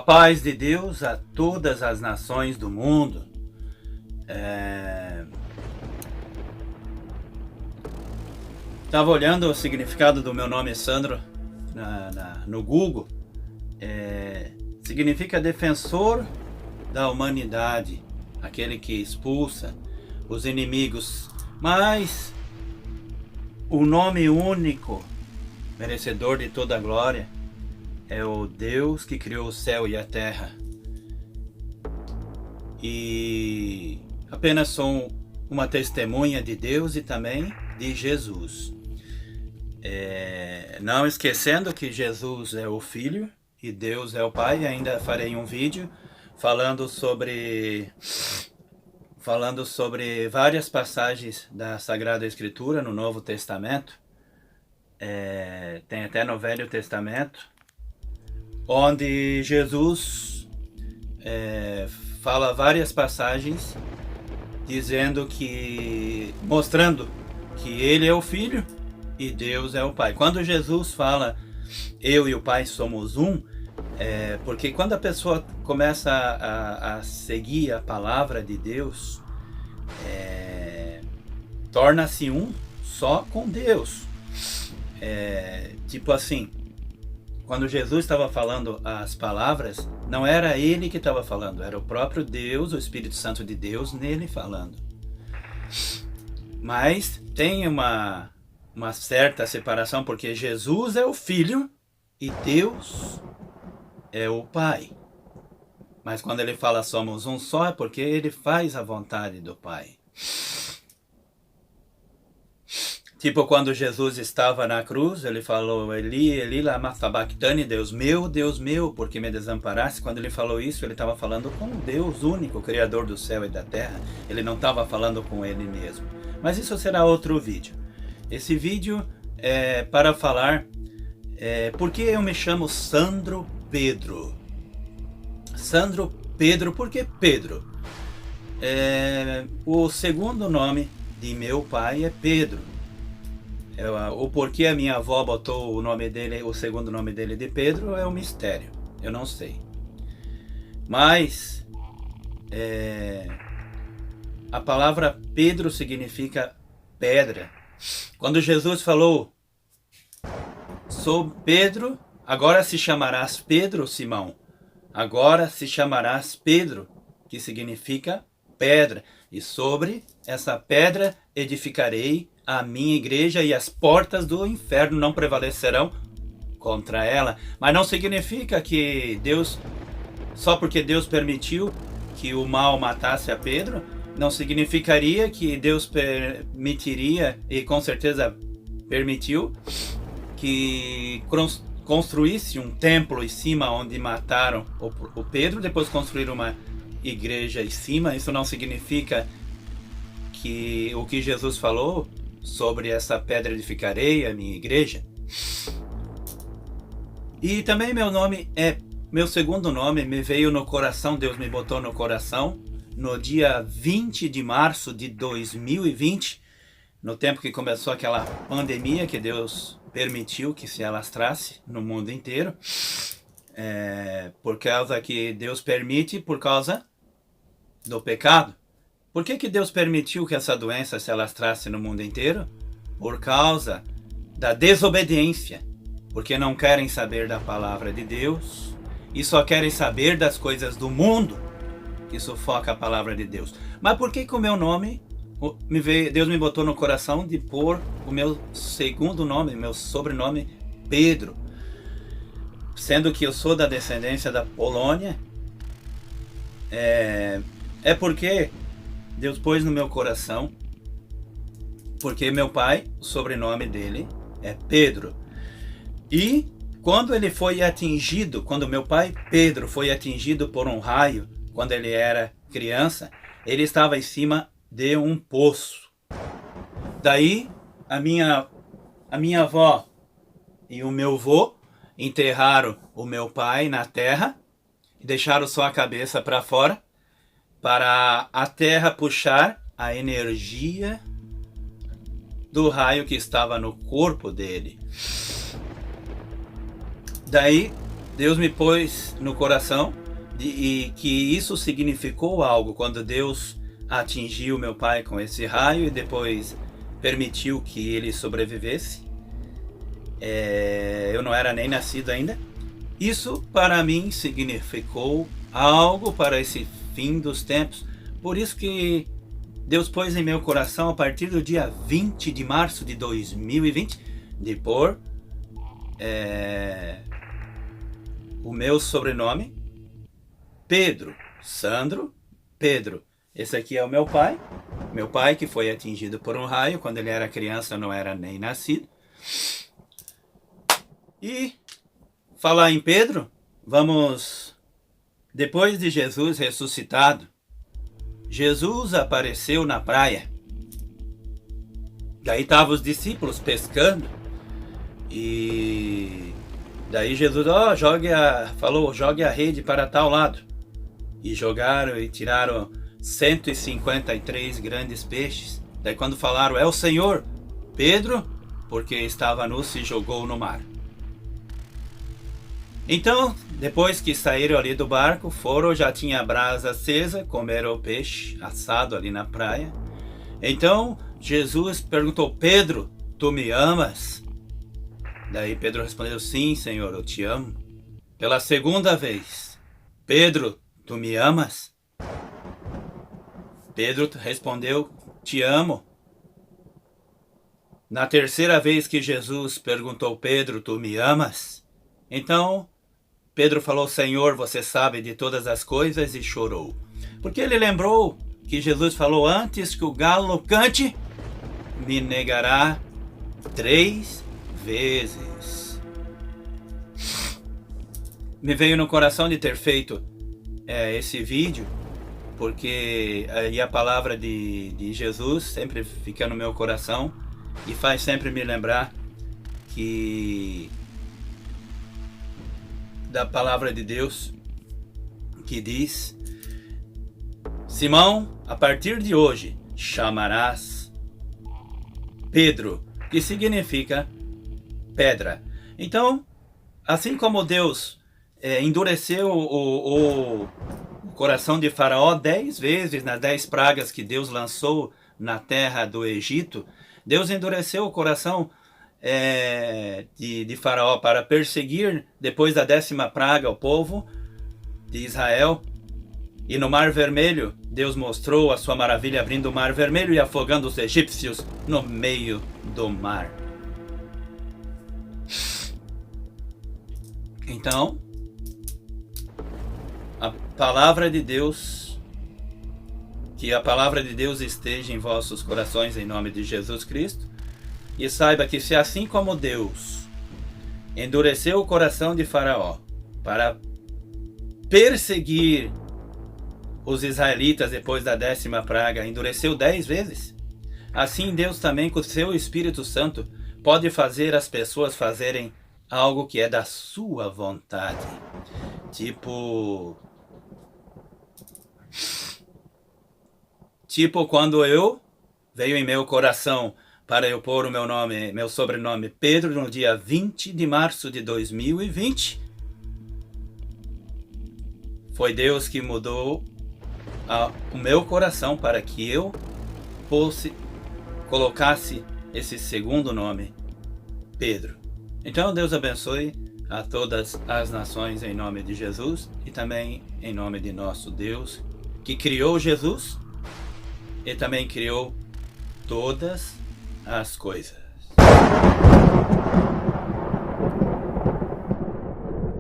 paz de Deus a todas as nações do mundo. Estava olhando o significado do meu nome Sandro no Google. Significa defensor da humanidade, aquele que expulsa os inimigos. Mas o nome único, merecedor de toda a glória, é o Deus que criou o céu e a terra. E apenas sou uma testemunha de Deus e também de Jesus. Não esquecendo que Jesus é o Filho e Deus é o Pai. Ainda farei um vídeo falando sobre várias passagens da Sagrada Escritura no Novo Testamento. Tem até no Velho Testamento, onde Jesus fala várias passagens mostrando que ele é o Filho e Deus é o Pai. Quando Jesus fala eu e o Pai somos um, porque quando a pessoa começa a seguir a palavra de Deus, torna-se um só com Deus. Tipo assim, quando Jesus estava falando as palavras, não era ele que estava falando, era o próprio Deus, o Espírito Santo de Deus nele falando. Mas tem uma certa separação, porque Jesus é o Filho e Deus é o Pai. Mas quando ele fala somos um só, é porque ele faz a vontade do Pai. Tipo, quando Jesus estava na cruz, ele falou, Eli, Eli, lama sabachthani, Deus meu, por que me desamparaste? Quando ele falou isso, ele estava falando com Deus único, Criador do céu e da terra. Ele não estava falando com ele mesmo. Mas isso será outro vídeo. Esse vídeo é para falar por que eu me chamo Sandro Pedro. Sandro Pedro, por que Pedro? O segundo nome de meu pai é Pedro. O porquê a minha avó botou o segundo nome dele de Pedro é um mistério, eu não sei. Mas a palavra Pedro significa pedra. Quando Jesus falou, sou Pedro, agora se chamarás Pedro, Simão. Agora se chamarás Pedro, que significa pedra. E sobre essa pedra edificarei a minha igreja e as portas do inferno não prevalecerão contra ela. Mas não significa que Deus, só porque Deus permitiu que o mal matasse a Pedro, não significaria que Deus permitiria, e com certeza permitiu, que construísse um templo em cima onde mataram o Pedro, depois construíram uma igreja em cima. Isso não significa que o que Jesus falou sobre essa pedra edificarei a minha igreja. E também meu segundo nome me veio no coração, Deus me botou no coração no dia 20 de março de 2020, no tempo que começou aquela pandemia que Deus permitiu que se alastrasse no mundo inteiro, por causa que Deus permite, por causa do pecado. Por que Deus permitiu que essa doença se alastrasse no mundo inteiro? Por causa da desobediência, porque não querem saber da palavra de Deus e só querem saber das coisas do mundo, que sufoca a palavra de Deus. Mas por que o meu nome, Deus me botou no coração de pôr o meu segundo nome, meu sobrenome Pedro, sendo que eu sou da descendência da Polônia? Porque Deus pôs no meu coração, porque meu pai, o sobrenome dele é Pedro. E quando meu pai Pedro foi atingido por um raio, quando ele era criança, ele estava em cima de um poço. Daí a minha avó e o meu avô enterraram o meu pai na terra e deixaram só a cabeça para fora, para a terra puxar a energia do raio que estava no corpo dele. Daí Deus me pôs no coração e que isso significou algo quando Deus atingiu meu pai com esse raio e depois permitiu que ele sobrevivesse. Eu não era nem nascido ainda. Isso para mim significou algo para esse fim dos tempos. Por isso que Deus pôs em meu coração, a partir do dia 20 de março de 2020, de pôr o meu sobrenome, Pedro, Sandro, Pedro. Esse aqui é o meu pai que foi atingido por um raio, quando ele era criança, não era nem nascido. E falar em Pedro, vamos, depois de Jesus ressuscitado, Jesus apareceu na praia. Daí estavam os discípulos pescando. E daí Jesus falou, jogue a rede para tal lado. E jogaram e tiraram 153 grandes peixes. Daí quando falaram, é o Senhor, Pedro, porque estava nu, se jogou no mar. Então, depois que saíram ali do barco, já tinha a brasa acesa, comeram o peixe assado ali na praia. Então, Jesus perguntou, Pedro, tu me amas? Daí Pedro respondeu, sim, Senhor, eu te amo. Pela segunda vez, Pedro, tu me amas? Pedro respondeu, te amo. Na terceira vez que Jesus perguntou, Pedro, tu me amas? Então, Pedro falou, Senhor, você sabe de todas as coisas, e chorou. Porque ele lembrou que Jesus falou, antes que o galo cante, me negará 3 vezes. Me veio no coração de ter feito esse vídeo, porque aí a palavra de Jesus sempre fica no meu coração e faz sempre me lembrar da palavra de Deus, que diz, Simão, a partir de hoje chamarás Pedro, que significa pedra. Então, assim como Deus endureceu o coração de Faraó 10 vezes nas 10 pragas que Deus lançou na terra do Egito, Deus endureceu o coração de Faraó para perseguir, depois da 10ª praga, o povo de Israel. E no Mar Vermelho, Deus mostrou a sua maravilha abrindo o Mar Vermelho e afogando os egípcios no meio do mar. Então, a palavra de Deus, que a palavra de Deus esteja em vossos corações em nome de Jesus Cristo. E saiba que se assim como Deus endureceu o coração de Faraó para perseguir os israelitas depois da 10ª praga, endureceu 10 vezes, assim Deus também com o seu Espírito Santo pode fazer as pessoas fazerem algo que é da sua vontade. Tipo quando veio em meu coração para eu pôr o meu sobrenome Pedro no dia 20 de março de 2020. Foi Deus que mudou o meu coração para que eu colocasse esse segundo nome, Pedro. Então Deus abençoe a todas as nações em nome de Jesus e também em nome de nosso Deus, que criou Jesus e também criou todas as coisas.